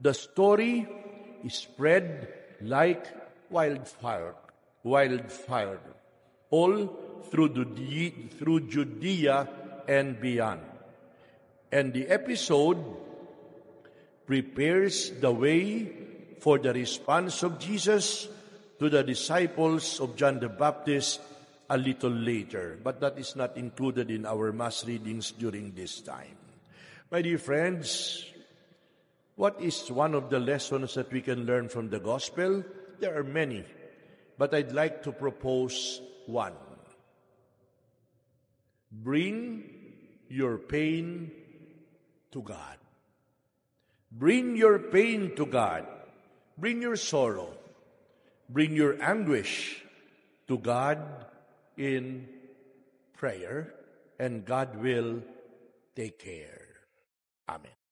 The story is spread like wildfire, all through Judea and beyond. And the episode prepares the way for the response of Jesus to the disciples of John the Baptist a little later. But that is not included in our mass readings during this time. My dear friends, what is one of the lessons that we can learn from the gospel? There are many, but I'd like to propose one. Bring your pain to God. Bring your pain to God. Bring your sorrow. Bring your anguish to God in prayer, and God will take care. Amen.